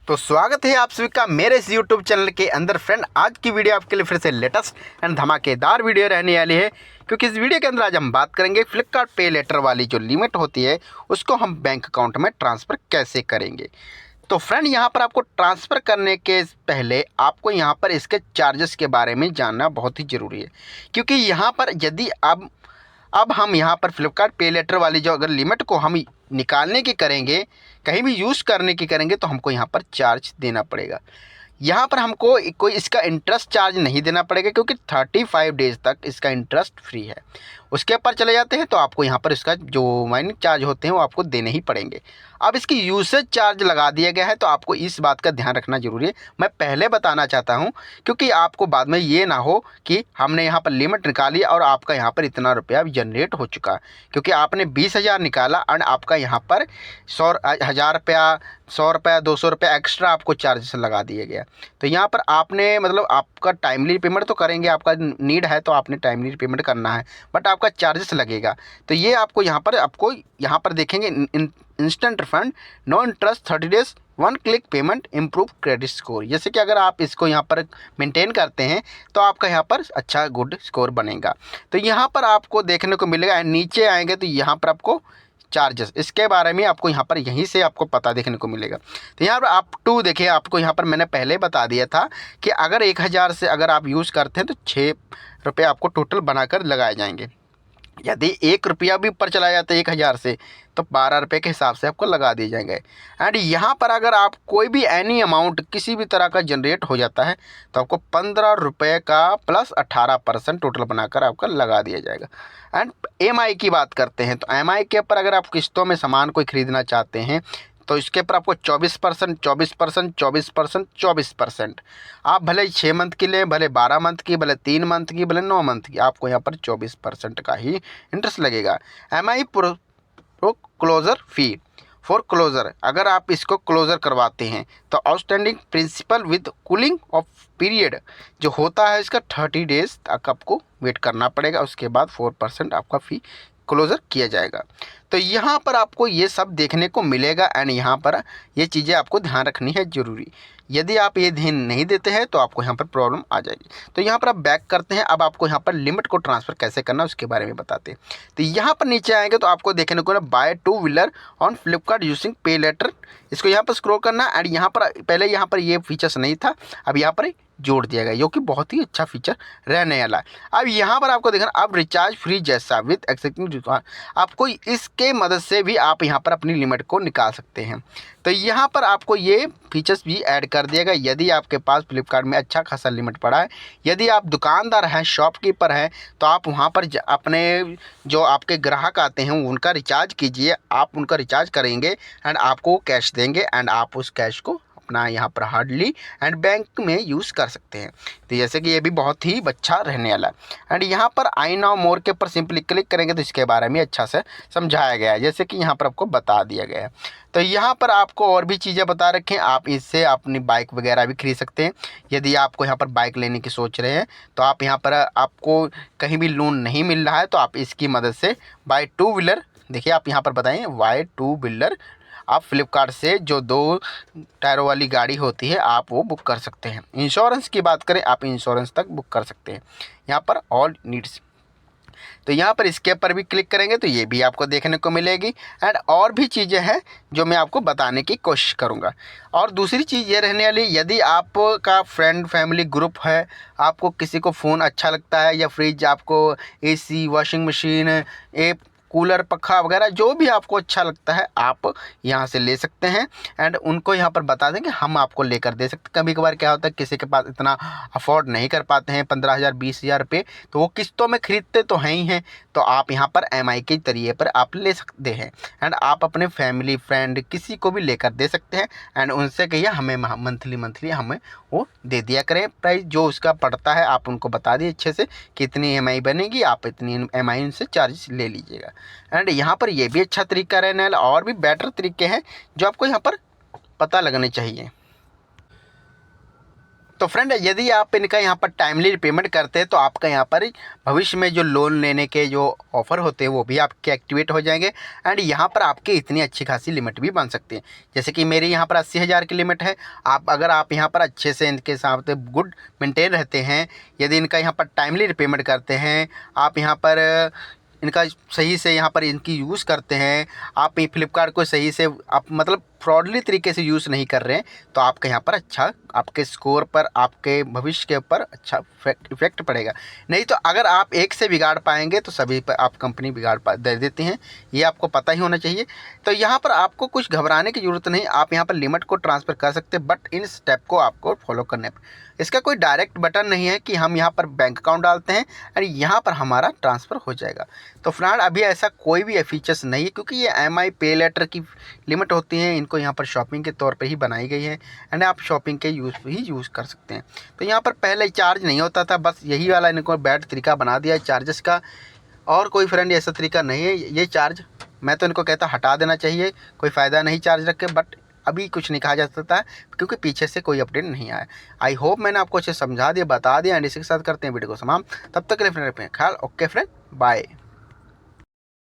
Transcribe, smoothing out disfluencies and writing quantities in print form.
तो स्वागत है आप सभी का मेरे इस YouTube चैनल के अंदर। फ्रेंड, आज की वीडियो आपके लिए फिर से लेटेस्ट एंड धमाकेदार वीडियो रहने वाली है, क्योंकि इस वीडियो के अंदर आज हम बात करेंगे फ्लिपकार्ट पे लेटर वाली जो लिमिट होती है उसको हम बैंक अकाउंट में ट्रांसफ़र कैसे करेंगे। तो फ्रेंड, यहाँ पर आपको ट्रांसफ़र करने के पहले आपको यहाँ पर इसके चार्जेस के बारे में जानना बहुत ही ज़रूरी है, क्योंकि यहाँ पर यदि अब हम यहाँ पर फ्लिपकार्ट पे लेटर वाली जो अगर लिमिट को हम निकालने की करेंगे, कहीं भी यूज़ करने की करेंगे, तो हमको यहाँ पर चार्ज देना पड़ेगा। यहाँ पर हमको कोई इसका इंटरेस्ट चार्ज नहीं देना पड़ेगा, क्योंकि 35 डेज़ तक इसका इंटरेस्ट फ्री है। उसके ऊपर चले जाते हैं तो आपको यहाँ पर इसका जो माइनिंग चार्ज होते हैं वो आपको देने ही पड़ेंगे। अब इसकी यूसेज चार्ज लगा दिया गया है, तो आपको इस बात का ध्यान रखना ज़रूरी है। मैं पहले बताना चाहता हूँ, क्योंकि आपको बाद में ये ना हो कि हमने यहाँ पर लिमिट निकाली और आपका यहाँ पर इतना रुपया जनरेट हो चुका, क्योंकि आपने 20,000 निकाला और आपका यहाँ पर 1,000 रुपया, 100 रुपया, 200 रुपया एक्स्ट्रा आपको चार्जेस लगा दिया गया। तो यहाँ पर आपने मतलब आपका टाइमली पेमेंट तो करेंगे, आपका नीड है तो आपने टाइमली पेमेंट करना है, बट आपका चार्जेस लगेगा। तो ये आपको यहाँ पर देखेंगे instant refund, no interest, 30 days, 1 click payment, improve credit score. जैसे कि अगर आप इसको यहाँ पर मेंटेन करते हैं तो आपका यहाँ पर अच्छा गुड स्कोर बनेगा। तो यहाँ पर आपको देखने को मिलेगा, नीचे आएंगे तो यहाँ पर आपको चार्जेस, इसके बारे में आपको यहाँ पर यहीं से आपको पता देखने को मिलेगा। तो यहाँ पर आप टू देखिए, आपको यहाँ पर मैंने पहले बता दिया था कि अगर 1,000 से अगर आप यूज़ करते हैं तो 6 रुपये आपको टोटल बनाकर लगाए जाएंगे। यदि 1 रुपया भी ऊपर चला जाता है 1,000 से, तो 12 रुपये के हिसाब से आपको लगा दिए जाएंगे। एंड यहाँ पर अगर आप कोई भी एनी अमाउंट किसी भी तरह का जनरेट हो जाता है तो आपको 15 रुपये का प्लस 18% टोटल बनाकर आपका लगा दिया जाएगा। एंड EMI की बात करते हैं तो EMI के ऊपर अगर आप किस्तों में सामान कोई ख़रीदना चाहते हैं तो इसके ऊपर आपको 24%, 24%, 24%, 24%, आप भले 6 मंथ की लें, भले 12 मंथ की, भले 3 मंथ की, भले 9 मंथ की, आपको यहाँ पर 24% का ही इंटरेस्ट लगेगा। EMI pro closure fee for closure, अगर आप इसको क्लोज़र करवाते हैं तो outstanding principal with cooling off period जो होता है इसका 30 डेज़ तक आपको वेट करना पड़ेगा। उसके बाद 4% आपका फ़ी क्लोज़र किया जाएगा। तो यहाँ पर आपको ये सब देखने को मिलेगा एंड यहाँ पर ये चीज़ें आपको ध्यान रखनी है ज़रूरी। यदि आप ये ध्यान नहीं देते हैं तो आपको यहाँ पर प्रॉब्लम आ जाएगी। तो यहाँ पर आप बैक करते हैं, अब आपको यहाँ पर लिमिट को ट्रांसफ़र कैसे करना है उसके बारे में बताते हैं। तो यहाँ पर नीचे आएंगे तो आपको देखने को buy 2 wheeler on Flipkart using pay later, इसको यहाँ पर स्क्रॉल करना एंड यहाँ पर पहले यहाँ पर ये फीचर्स नहीं था, अब यहाँ पर जोड़ दिया गया, जो कि बहुत ही अच्छा फीचर रहने वाला है। अब यहाँ पर आपको देखना, अब रिचार्ज फ्री जैसा विद एक्सेप्टिंग, आपको इसके मदद से भी आप यहाँ पर अपनी लिमिट को निकाल सकते हैं। तो यहाँ पर आपको ये फीचर्स भी ऐड कर दिया गया। यदि आपके पास फ्लिपकार्ट में अच्छा खासा लिमिट पड़ा है, यदि आप दुकानदार हैं, शॉपकीपर हैं, तो आप वहाँ पर अपने जो आपके ग्राहक आते हैं उनका रिचार्ज कीजिए। आप उनका रिचार्ज करेंगे एंड आपको कैश देंगे एंड आप उस कैश को अपना यहाँ पर हार्डली एंड बैंक में यूज़ कर सकते हैं। तो जैसे कि ये भी बहुत ही अच्छा रहने वाला है। एंड यहाँ पर आई नाउ मोर के ऊपर सिंपली क्लिक करेंगे तो इसके बारे में अच्छा से समझाया गया है, जैसे कि यहाँ पर आपको बता दिया गया है। तो यहाँ पर आपको और भी चीज़ें बता रखें, आप इससे अपनी बाइक वगैरह भी खरीद सकते हैं। यदि आपको यहाँ पर बाइक लेने की सोच रहे हैं तो आप यहाँ पर आपको कहीं भी लोन नहीं मिल रहा है तो आप इसकी मदद से बाय 2 व्हीलर, देखिए आप यहाँ पर बताएं बाय 2 व्हीलर, आप फ्लिपकार्ट से जो 2 टायरों वाली गाड़ी होती है आप वो बुक कर सकते हैं। इंश्योरेंस की बात करें, आप इंश्योरेंस तक बुक कर सकते हैं यहाँ पर ऑल नीड्स। तो यहाँ पर इसके ऊपर भी क्लिक करेंगे तो ये भी आपको देखने को मिलेगी एंड और भी चीज़ें हैं जो मैं आपको बताने की कोशिश करूँगा। और दूसरी चीज़ ये रहने वाली, यदि आपका फ्रेंड फैमिली ग्रुप है, आपको किसी को फ़ोन अच्छा लगता है या फ्रिज, आपको AC, वॉशिंग मशीन, कूलर, पखा वगैरह जो भी आपको अच्छा लगता है आप यहाँ से ले सकते हैं एंड उनको यहाँ पर बता दें कि हम आपको लेकर दे सकते हैं। कभी कभार क्या होता है किसी के पास इतना अफोर्ड नहीं कर पाते हैं 15,000 20,000 रुपये, तो वो किस्तों में ख़रीदते तो हैं ही हैं, तो आप यहाँ पर EMI के जरिए पर आप ले सकते हैं एंड आप अपने फैमिली फ्रेंड किसी को भी लेकर दे सकते हैं एंड उनसे कहिए हमें मंथली हमें वो दे दिया करें। प्राइस जो उसका पड़ता है आप उनको बता दिए अच्छे से कितनी EMI बनेगी, आप इतनी EMI उनसे चार्ज ले लीजिएगा। एंड यहाँ पर ये भी अच्छा तरीका रहने वाला, और भी बेटर तरीके हैं जो आपको यहाँ पर पता लगने चाहिए। तो फ्रेंड यदि आप इनका यहाँ पर टाइमली रिपेमेंट करते हैं तो आपका यहाँ पर भविष्य में जो लोन लेने के जो ऑफ़र होते हैं वो भी आपके एक्टिवेट हो जाएंगे एंड यहाँ पर आपकी इतनी अच्छी खासी लिमिट भी बन सकती है। जैसे कि मेरी यहाँ पर 80,000 की लिमिट है। अगर आप यहाँ पर अच्छे से इनके साथ गुड मेंटेन रहते हैं, यदि इनका यहाँ पर टाइमली रिपेमेंट करते हैं, आप यहाँ पर इनका सही से यहाँ पर इनकी यूज़ करते हैं, आप ये फ्लिपकार्ट को सही से आप मतलब फ्रॉडली तरीके से यूज़ नहीं कर रहे हैं, तो आपके यहाँ पर अच्छा आपके स्कोर पर, आपके भविष्य के ऊपर अच्छा इफेक्ट पड़ेगा। नहीं तो अगर आप एक से बिगाड़ पाएंगे तो सभी पर आप कंपनी बिगाड़ दे देती हैं, ये आपको पता ही होना चाहिए। तो यहाँ पर आपको कुछ घबराने की ज़रूरत नहीं, आप यहाँ पर लिमिट को ट्रांसफ़र कर सकते हैं, बट इन स्टेप को आपको फॉलो करने पर। इसका कोई डायरेक्ट बटन नहीं है कि हम यहाँ पर बैंक अकाउंट डालते हैं और यहाँ पर हमारा ट्रांसफ़र हो जाएगा। तो फ्रेंड अभी ऐसा कोई भी फीचर्स नहीं है, क्योंकि ये EMI पे लेटर की लिमिट होती है, इनको यहाँ पर शॉपिंग के तौर पे ही बनाई गई है एंड आप शॉपिंग के यूज़ कर सकते हैं। तो यहाँ पर पहले चार्ज नहीं होता था, बस यही वाला इनको बैड तरीका बना दिया है चार्जेस का, और कोई फ्रेंड ऐसा तरीका नहीं है। ये चार्ज मैं तो इनको कहता हटा देना चाहिए, कोई फ़ायदा नहीं चार्ज रख के, बट अभी कुछ नहीं कहा जा सकता है क्योंकि पीछे से कोई अपडेट नहीं आया। आई होप मैंने आपको अच्छे समझा दिया, बता दिया एंड इसी के साथ करते हैं वीडियो को समाप्त। तब तक के लिए फ्रेंड ख्याल। Okay friend, bye.